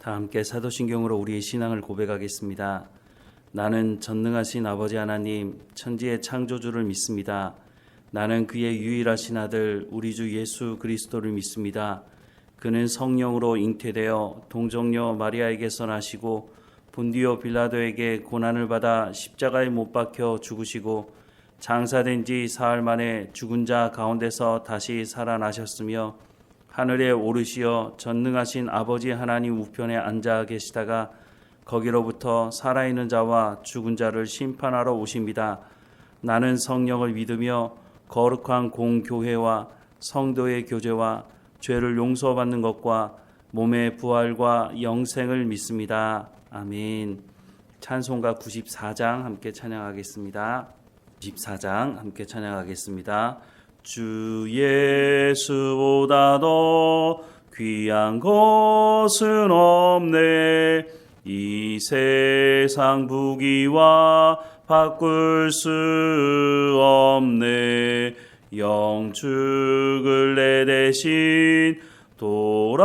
다 함께 사도신경으로 우리의 신앙을 고백하겠습니다. 나는 전능하신 아버지 하나님, 천지의 창조주를 믿습니다. 나는 그의 유일하신 아들 우리 주 예수 그리스도를 믿습니다. 그는 성령으로 잉태되어 동정녀 마리아에게서 나시고 본디오 빌라도에게 고난을 받아 십자가에 못 박혀 죽으시고 장사된 지 사흘 만에 죽은 자 가운데서 다시 살아나셨으며 하늘에 오르시어 전능하신 아버지 하나님 우편에 앉아 계시다가 거기로부터 살아있는 자와 죽은 자를 심판하러 오십니다. 나는 성령을 믿으며 거룩한 공교회와 성도의 교제와 죄를 용서받는 것과 몸의 부활과 영생을 믿습니다. 아멘. 찬송가 94장 함께 찬양하겠습니다. 94장 함께 찬양하겠습니다. 주 예수보다 더 귀한 것은 없네. 이 세상 부귀와 바꿀 수 없네. 영축을 내 대신 돌아가신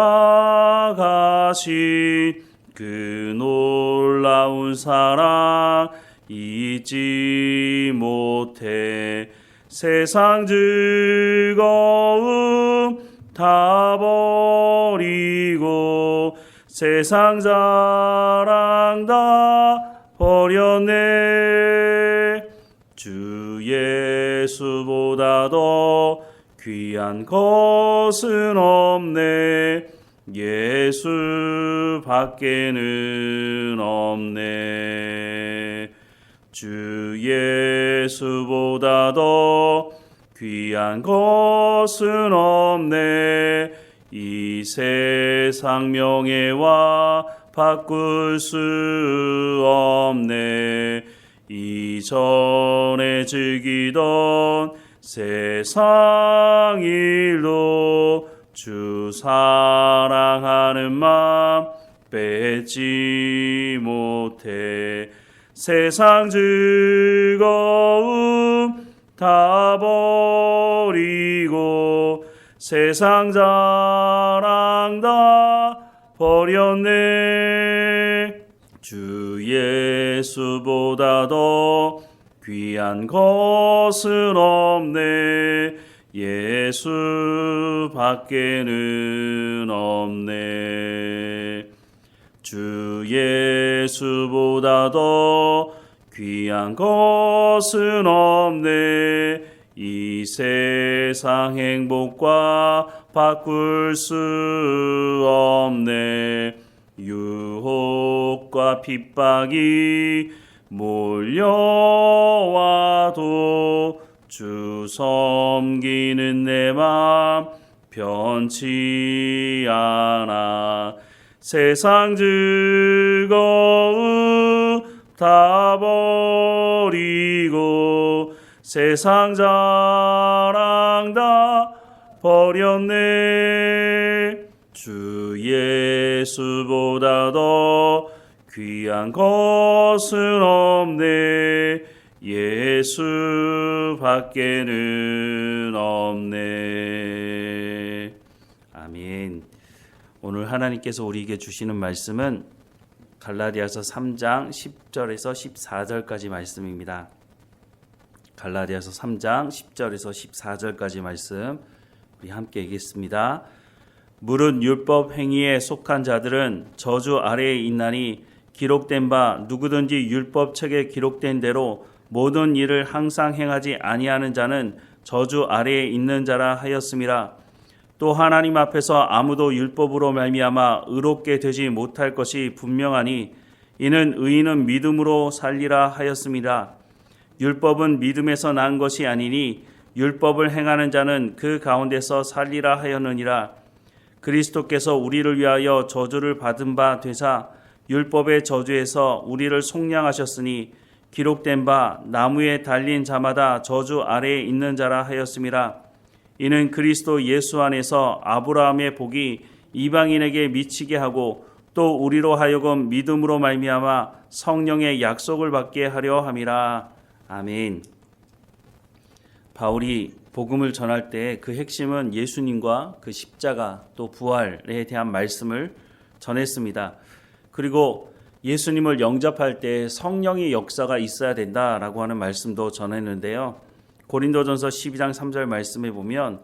그 놀라운 사랑 잊지 못해. 세상 즐거움 다 버리고 세상 자랑 다 버렸네. 주 예수보다 더 귀한 것은 없네. 예수 밖에는 없네. 주 예수보다 더 귀한 것은 없네. 이 세상 명예와 바꿀 수 없네. 이전에 즐기던 세상 일도 주 사랑하는 마음 뺏지 못해. 세상 즐거움 다 버리고 세상 자랑 다 버렸네. 주 예수보다 더 귀한 것은 없네. 예수 밖에는 없네. 주 예수보다 더 귀한 것은 없네. 이 세상 행복과 바꿀 수 없네. 유혹과 핍박이 몰려와도 주 섬기는 내 맘 변치 않아. 세상 즐거움 다 버리고 세상 자랑 다 버렸네. 주 예수보다 더 귀한 것은 없네. 예수 밖에는 없네. 아멘. 오늘 하나님께서 우리에게 주시는 말씀은 갈라디아서 3장 10절에서 14절까지 말씀입니다. 갈라디아서 3장 10절에서 14절까지 말씀 우리 함께 읽겠습니다. 무릇 율법 행위에 속한 자들은 저주 아래에 있나니 기록된 바 누구든지 율법책에 기록된 대로 모든 일을 항상 행하지 아니하는 자는 저주 아래에 있는 자라 하였음이라. 또 하나님 앞에서 아무도 율법으로 말미암아 의롭게 되지 못할 것이 분명하니 이는 의인은 믿음으로 살리라 하였음이라. 율법은 믿음에서 난 것이 아니니 율법을 행하는 자는 그 가운데서 살리라 하였느니라. 그리스도께서 우리를 위하여 저주를 받은 바 되사 율법의 저주에서 우리를 속량하셨으니 기록된 바 나무에 달린 자마다 저주 아래에 있는 자라 하였음이라. 이는 그리스도 예수 안에서 아브라함의 복이 이방인에게 미치게 하고 또 우리로 하여금 믿음으로 말미암아 성령의 약속을 받게 하려 함이라. 아멘. 바울이 복음을 전할 때 그 핵심은 예수님과 그 십자가 또 부활에 대한 말씀을 전했습니다. 그리고 예수님을 영접할 때 성령의 역사가 있어야 된다라고 하는 말씀도 전했는데요. 고린도전서 12장 3절 말씀에 보면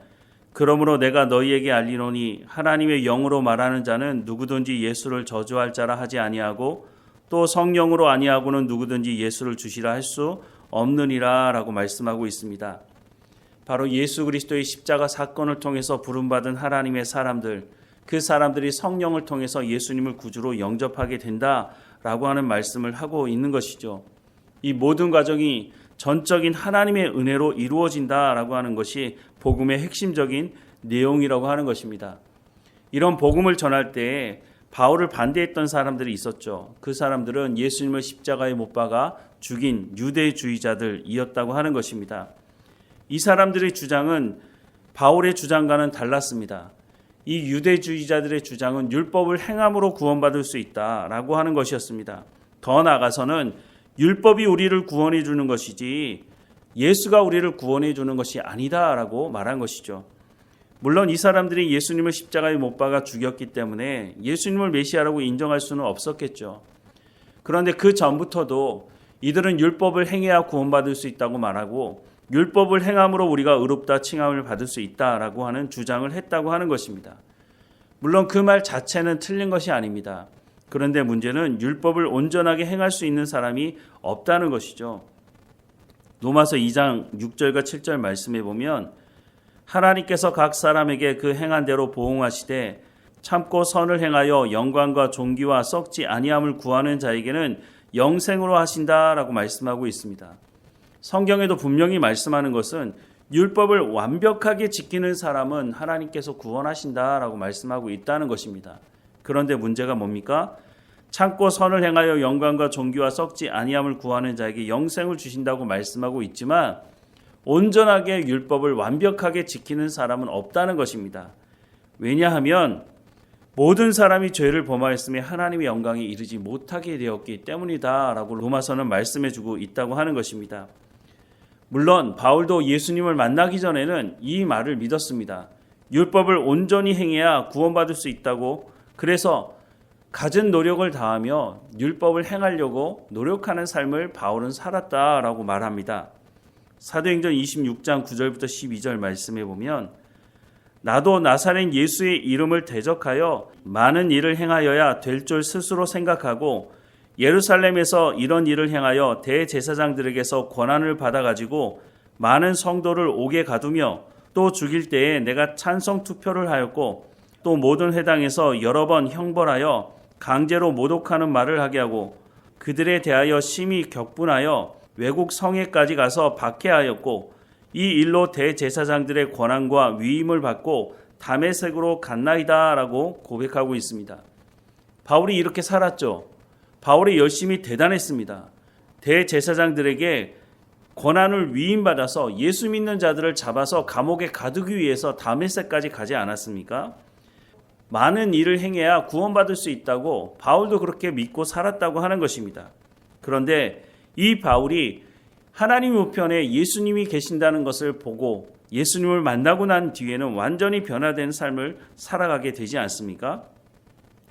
그러므로 내가 너희에게 알리노니 하나님의 영으로 말하는 자는 누구든지 예수를 저주할 자라 하지 아니하고 또 성령으로 아니하고는 누구든지 예수를 주시라 할 수 없느니라 라고 말씀하고 있습니다. 바로 예수 그리스도의 십자가 사건을 통해서 부름받은 하나님의 사람들, 그 사람들이 성령을 통해서 예수님을 구주로 영접하게 된다라고 하는 말씀을 하고 있는 것이죠. 이 모든 과정이 전적인 하나님의 은혜로 이루어진다라고 하는 것이 복음의 핵심적인 내용이라고 하는 것입니다. 이런 복음을 전할 때 바울을 반대했던 사람들이 있었죠. 그 사람들은 예수님을 십자가에 못 박아 죽인 유대주의자들이었다고 하는 것입니다. 이 사람들의 주장은 바울의 주장과는 달랐습니다. 이 유대주의자들의 주장은 율법을 행함으로 구원받을 수 있다라고 하는 것이었습니다. 더 나아가서는 율법이 우리를 구원해 주는 것이지 예수가 우리를 구원해 주는 것이 아니다라고 말한 것이죠. 물론 이 사람들이 예수님을 십자가에 못 박아 죽였기 때문에 예수님을 메시아라고 인정할 수는 없었겠죠. 그런데 그 전부터도 이들은 율법을 행해야 구원받을 수 있다고 말하고 율법을 행함으로 우리가 의롭다 칭함을 받을 수 있다라고 하는 주장을 했다고 하는 것입니다. 물론 그 말 자체는 틀린 것이 아닙니다. 그런데 문제는 율법을 온전하게 행할 수 있는 사람이 없다는 것이죠. 로마서 2장 6절과 7절 말씀에 보면 하나님께서 각 사람에게 그 행한 대로 보응하시되 참고 선을 행하여 영광과 존귀와 썩지 아니함을 구하는 자에게는 영생으로 하신다라고 말씀하고 있습니다. 성경에도 분명히 말씀하는 것은 율법을 완벽하게 지키는 사람은 하나님께서 구원하신다라고 말씀하고 있다는 것입니다. 그런데 문제가 뭡니까? 참고 선을 행하여 영광과 존귀와 썩지 아니함을 구하는 자에게 영생을 주신다고 말씀하고 있지만 온전하게 율법을 완벽하게 지키는 사람은 없다는 것입니다. 왜냐하면 모든 사람이 죄를 범하였음에 하나님의 영광에 이르지 못하게 되었기 때문이다라고 로마서는 말씀해주고 있다고 하는 것입니다. 물론 바울도 예수님을 만나기 전에는 이 말을 믿었습니다. 율법을 온전히 행해야 구원받을 수 있다고, 그래서 갖은 노력을 다하며 율법을 행하려고 노력하는 삶을 바울은 살았다라고 말합니다. 사도행전 26장 9절부터 12절 말씀에 보면 나도 나사렛 예수의 이름을 대적하여 많은 일을 행하여야 될 줄 스스로 생각하고 예루살렘에서 이런 일을 행하여 대제사장들에게서 권한을 받아가지고 많은 성도를 옥에 가두며 또 죽일 때에 내가 찬성 투표를 하였고 또 모든 회당에서 여러 번 형벌하여 강제로 모독하는 말을 하게 하고 그들에 대하여 심히 격분하여 외국 성에까지 가서 박해하였고 이 일로 대제사장들의 권한과 위임을 받고 다메섹으로 갔나이다라고 고백하고 있습니다. 바울이 이렇게 살았죠. 바울의 열심이 대단했습니다. 대제사장들에게 권한을 위임받아서 예수 믿는 자들을 잡아서 감옥에 가두기 위해서 다메섹까지 가지 않았습니까? 많은 일을 행해야 구원받을 수 있다고 바울도 그렇게 믿고 살았다고 하는 것입니다. 그런데 이 바울이 하나님 우편에 예수님이 계신다는 것을 보고 예수님을 만나고 난 뒤에는 완전히 변화된 삶을 살아가게 되지 않습니까?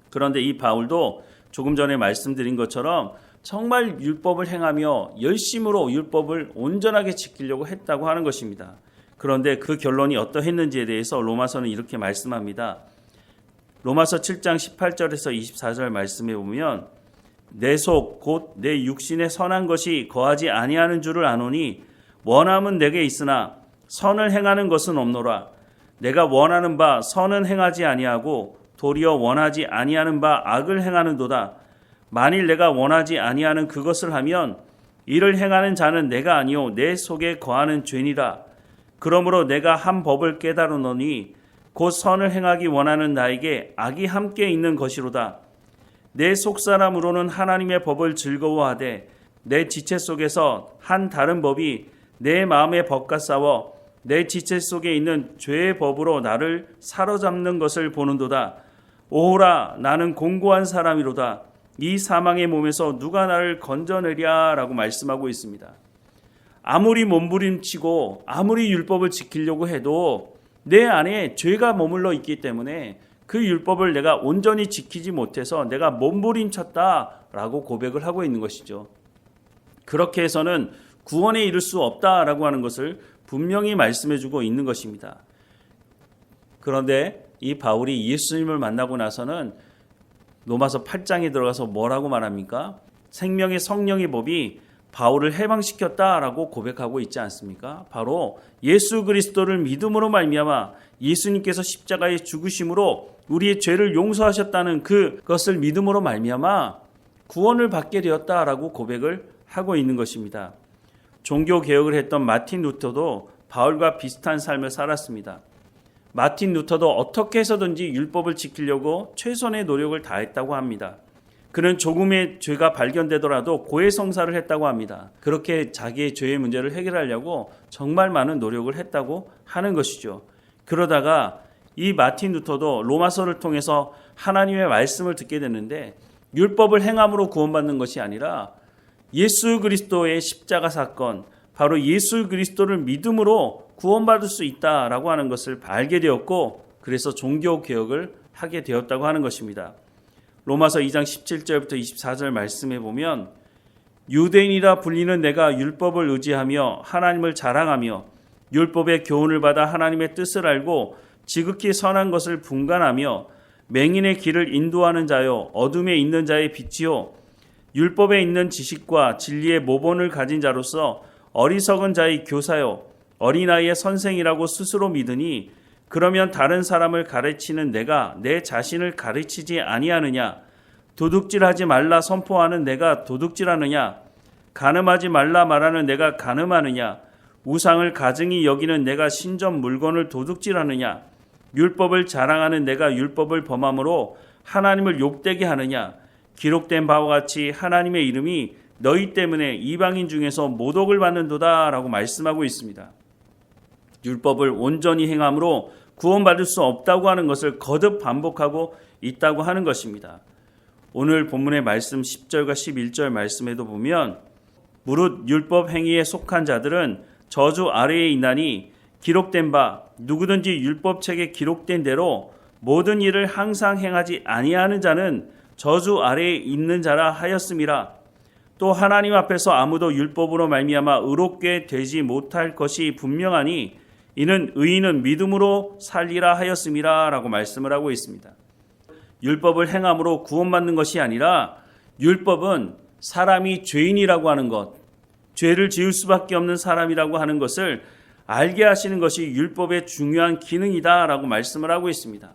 그런데 이 바울도 조금 전에 말씀드린 것처럼 정말 율법을 행하며 열심으로 율법을 온전하게 지키려고 했다고 하는 것입니다. 그런데 그 결론이 어떠했는지에 대해서 로마서는 이렇게 말씀합니다. 로마서 7장 18절에서 24절 말씀에 보면 내 속 곧 내 육신에 선한 것이 거하지 아니하는 줄을 아노니 원함은 내게 있으나 선을 행하는 것은 없노라. 내가 원하는 바 선은 행하지 아니하고 도리어 원하지 아니하는 바 악을 행하는도다. 만일 내가 원하지 아니하는 그것을 하면 이를 행하는 자는 내가 아니요 내 속에 거하는 죄니라. 그러므로 내가 한 법을 깨달으노니 곧 선을 행하기 원하는 나에게 악이 함께 있는 것이로다. 내 속사람으로는 하나님의 법을 즐거워하되 내 지체 속에서 한 다른 법이 내 마음에 법과 싸워 내 지체 속에 있는 죄의 법으로 나를 사로잡는 것을 보는도다. 오호라 나는 공고한 사람이로다. 이 사망의 몸에서 누가 나를 건져내랴 라고 말씀하고 있습니다. 아무리 몸부림치고 아무리 율법을 지키려고 해도 내 안에 죄가 머물러 있기 때문에 그 율법을 내가 온전히 지키지 못해서 내가 몸부림쳤다라고 고백을 하고 있는 것이죠. 그렇게 해서는 구원에 이를 수 없다라고 하는 것을 분명히 말씀해주고 있는 것입니다. 그런데 이 바울이 예수님을 만나고 나서는 로마서 8장에 들어가서 뭐라고 말합니까? 생명의 성령의 법이 바울을 해방시켰다라고 고백하고 있지 않습니까? 바로 예수 그리스도를 믿음으로 말미암아 예수님께서 십자가에 죽으심으로 우리의 죄를 용서하셨다는 그것을 믿음으로 말미암아 구원을 받게 되었다라고 고백을 하고 있는 것입니다. 종교 개혁을 했던 마틴 루터도 바울과 비슷한 삶을 살았습니다. 마틴 루터도 어떻게 해서든지 율법을 지키려고 최선의 노력을 다했다고 합니다. 그는 조금의 죄가 발견되더라도 고해성사를 했다고 합니다. 그렇게 자기의 죄의 문제를 해결하려고 정말 많은 노력을 했다고 하는 것이죠. 그러다가 이 마틴 루터도 로마서를 통해서 하나님의 말씀을 듣게 됐는데 율법을 행함으로 구원받는 것이 아니라 예수 그리스도의 십자가 사건, 바로 예수 그리스도를 믿음으로 구원받을 수 있다라고 하는 것을 알게 되었고 그래서 종교 개혁을 하게 되었다고 하는 것입니다. 로마서 2장 17절부터 24절 말씀해 보면 유대인이라 불리는 내가 율법을 의지하며 하나님을 자랑하며 율법의 교훈을 받아 하나님의 뜻을 알고 지극히 선한 것을 분간하며 맹인의 길을 인도하는 자요 어둠에 있는 자의 빛이요 율법에 있는 지식과 진리의 모본을 가진 자로서 어리석은 자의 교사요 어린아이의 선생이라고 스스로 믿으니 그러면 다른 사람을 가르치는 내가 내 자신을 가르치지 아니하느냐? 도둑질하지 말라 선포하는 내가 도둑질하느냐? 간음하지 말라 말하는 내가 간음하느냐? 우상을 가증히 여기는 내가 신전 물건을 도둑질하느냐? 율법을 자랑하는 내가 율법을 범함으로 하나님을 욕되게 하느냐? 기록된 바와 같이 하나님의 이름이 너희 때문에 이방인 중에서 모독을 받는도다 라고 말씀하고 있습니다. 율법을 온전히 행함으로 구원받을 수 없다고 하는 것을 거듭 반복하고 있다고 하는 것입니다. 오늘 본문의 말씀 10절과 11절 말씀에도 보면 무릇 율법 행위에 속한 자들은 저주 아래에 있나니 기록된 바 누구든지 율법책에 기록된 대로 모든 일을 항상 행하지 아니하는 자는 저주 아래에 있는 자라 하였음이라. 또 하나님 앞에서 아무도 율법으로 말미암아 의롭게 되지 못할 것이 분명하니 이는 의인은 믿음으로 살리라 하였음이라 라고 말씀을 하고 있습니다. 율법을 행함으로 구원받는 것이 아니라 율법은 사람이 죄인이라고 하는 것, 죄를 지을 수밖에 없는 사람이라고 하는 것을 알게 하시는 것이 율법의 중요한 기능이다 라고 말씀을 하고 있습니다.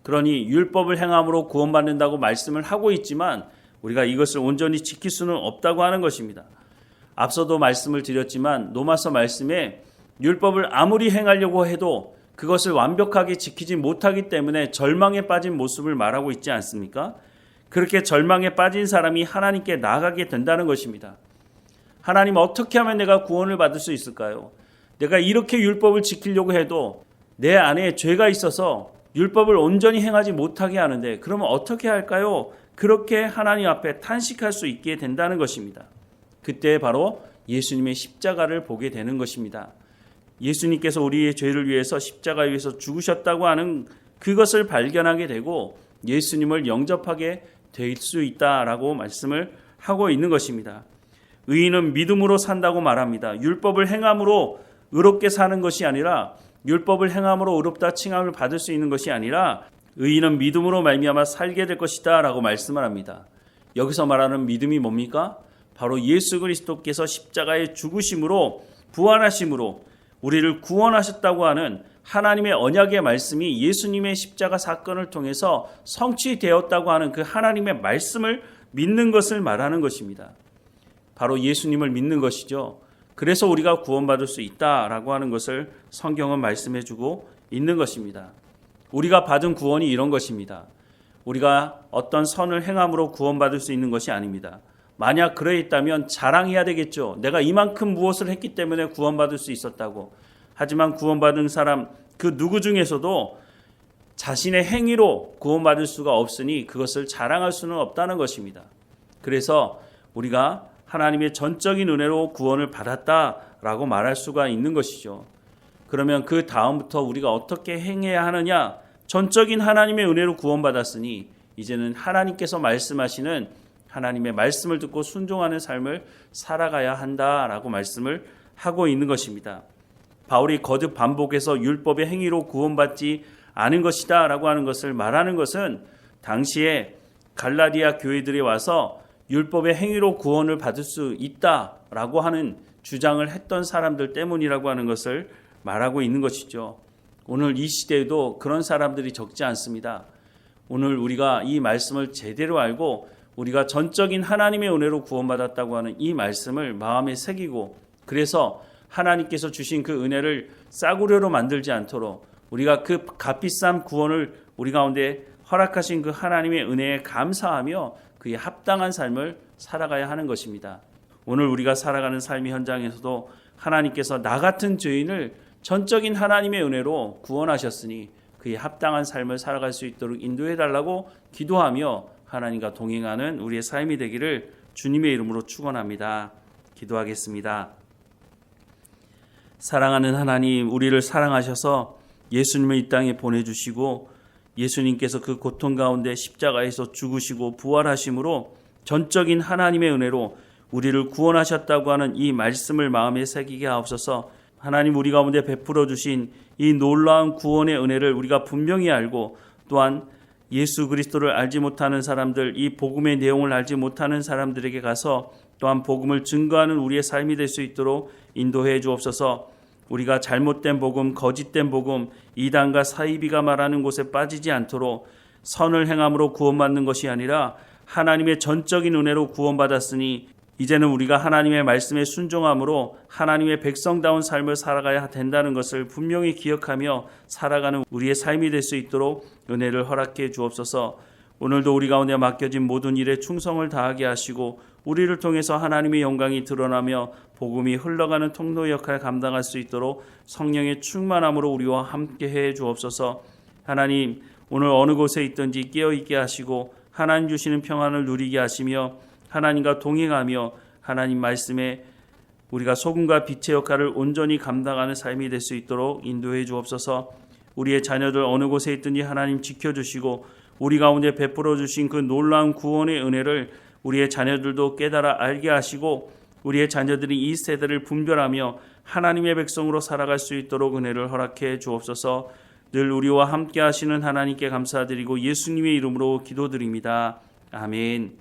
그러니 율법을 행함으로 구원받는다고 말씀을 하고 있지만 우리가 이것을 온전히 지킬 수는 없다고 하는 것입니다. 앞서도 말씀을 드렸지만 로마서 말씀에 율법을 아무리 행하려고 해도 그것을 완벽하게 지키지 못하기 때문에 절망에 빠진 모습을 말하고 있지 않습니까? 그렇게 절망에 빠진 사람이 하나님께 나아가게 된다는 것입니다. 하나님 어떻게 하면 내가 구원을 받을 수 있을까요? 내가 이렇게 율법을 지키려고 해도 내 안에 죄가 있어서 율법을 온전히 행하지 못하게 하는데 그러면 어떻게 할까요? 그렇게 하나님 앞에 탄식할 수 있게 된다는 것입니다. 그때 바로 예수님의 십자가를 보게 되는 것입니다. 예수님께서 우리의 죄를 위해서 십자가 위에서 죽으셨다고 하는 그것을 발견하게 되고 예수님을 영접하게 될 수 있다라고 말씀을 하고 있는 것입니다. 의인은 믿음으로 산다고 말합니다. 율법을 행함으로 의롭게 사는 것이 아니라 율법을 행함으로 의롭다 칭함을 받을 수 있는 것이 아니라 의인은 믿음으로 말미암아 살게 될 것이다 라고 말씀을 합니다. 여기서 말하는 믿음이 뭡니까? 바로 예수 그리스도께서 십자가에 죽으심으로 부활하심으로 우리를 구원하셨다고 하는 하나님의 언약의 말씀이 예수님의 십자가 사건을 통해서 성취되었다고 하는 그 하나님의 말씀을 믿는 것을 말하는 것입니다. 바로 예수님을 믿는 것이죠. 그래서 우리가 구원받을 수 있다라고 하는 것을 성경은 말씀해주고 있는 것입니다. 우리가 받은 구원이 이런 것입니다. 우리가 어떤 선을 행함으로 구원받을 수 있는 것이 아닙니다. 만약 그래 있다면 자랑해야 되겠죠. 내가 이만큼 무엇을 했기 때문에 구원받을 수 있었다고. 하지만 구원받은 사람 그 누구 중에서도 자신의 행위로 구원받을 수가 없으니 그것을 자랑할 수는 없다는 것입니다. 그래서 우리가 하나님의 전적인 은혜로 구원을 받았다라고 말할 수가 있는 것이죠. 그러면 그 다음부터 우리가 어떻게 행해야 하느냐? 전적인 하나님의 은혜로 구원받았으니 이제는 하나님께서 말씀하시는 하나님의 말씀을 듣고 순종하는 삶을 살아가야 한다라고 말씀을 하고 있는 것입니다. 바울이 거듭 반복해서 율법의 행위로 구원받지 않은 것이다 라고 하는 것을 말하는 것은 당시에 갈라디아 교회들에 와서 율법의 행위로 구원을 받을 수 있다라고 하는 주장을 했던 사람들 때문이라고 하는 것을 말하고 있는 것이죠. 오늘 이 시대에도 그런 사람들이 적지 않습니다. 오늘 우리가 이 말씀을 제대로 알고 우리가 전적인 하나님의 은혜로 구원받았다고 하는 이 말씀을 마음에 새기고 그래서 하나님께서 주신 그 은혜를 싸구려로 만들지 않도록 우리가 그 값비싼 구원을 우리 가운데 허락하신 그 하나님의 은혜에 감사하며 그에 합당한 삶을 살아가야 하는 것입니다. 오늘 우리가 살아가는 삶의 현장에서도 하나님께서 나 같은 죄인을 전적인 하나님의 은혜로 구원하셨으니 그에 합당한 삶을 살아갈 수 있도록 인도해달라고 기도하며 하나님과 동행하는 우리의 삶이 되기를 주님의 이름으로 축원합니다. 기도하겠습니다. 사랑하는 하나님, 우리를 사랑하셔서 예수님을 이 땅에 보내주시고 예수님께서 그 고통 가운데 십자가에서 죽으시고 부활하심으로 전적인 하나님의 은혜로 우리를 구원하셨다고 하는 이 말씀을 마음에 새기게 하옵소서. 하나님, 우리 가운데 베풀어 주신 이 놀라운 구원의 은혜를 우리가 분명히 알고 또한 예수 그리스도를 알지 못하는 사람들, 이 복음의 내용을 알지 못하는 사람들에게 가서 또한 복음을 증거하는 우리의 삶이 될 수 있도록 인도해 주옵소서. 우리가 잘못된 복음, 거짓된 복음, 이단과 사이비가 말하는 곳에 빠지지 않도록 선을 행함으로 구원받는 것이 아니라 하나님의 전적인 은혜로 구원받았으니 이제는 우리가 하나님의 말씀에 순종함으로 하나님의 백성다운 삶을 살아가야 된다는 것을 분명히 기억하며 살아가는 우리의 삶이 될 수 있도록 은혜를 허락해 주옵소서. 오늘도 우리 가운데 맡겨진 모든 일에 충성을 다하게 하시고 우리를 통해서 하나님의 영광이 드러나며 복음이 흘러가는 통로 역할 감당할 수 있도록 성령의 충만함으로 우리와 함께해 주옵소서. 하나님, 오늘 어느 곳에 있든지 깨어있게 하시고 하나님 주시는 평안을 누리게 하시며 하나님과 동행하며 하나님 말씀에 우리가 소금과 빛의 역할을 온전히 감당하는 삶이 될 수 있도록 인도해 주옵소서. 우리의 자녀들 어느 곳에 있든지 하나님 지켜주시고 우리 가운데 베풀어 주신 그 놀라운 구원의 은혜를 우리의 자녀들도 깨달아 알게 하시고 우리의 자녀들이 이 세대를 분별하며 하나님의 백성으로 살아갈 수 있도록 은혜를 허락해 주옵소서. 늘 우리와 함께 하시는 하나님께 감사드리고 예수님의 이름으로 기도드립니다. 아멘.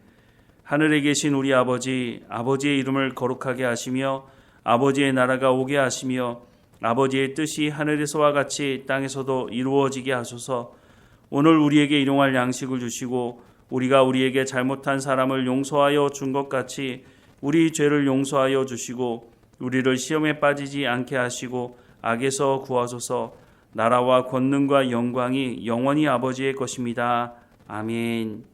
하늘에 계신 우리 아버지, 아버지의 이름을 거룩하게 하시며 아버지의 나라가 오게 하시며 아버지의 뜻이 하늘에서와 같이 땅에서도 이루어지게 하소서. 오늘 우리에게 일용할 양식을 주시고 우리가 우리에게 잘못한 사람을 용서하여 준 것 같이 우리 죄를 용서하여 주시고 우리를 시험에 빠지지 않게 하시고 악에서 구하소서. 나라와 권능과 영광이 영원히 아버지의 것입니다. 아멘.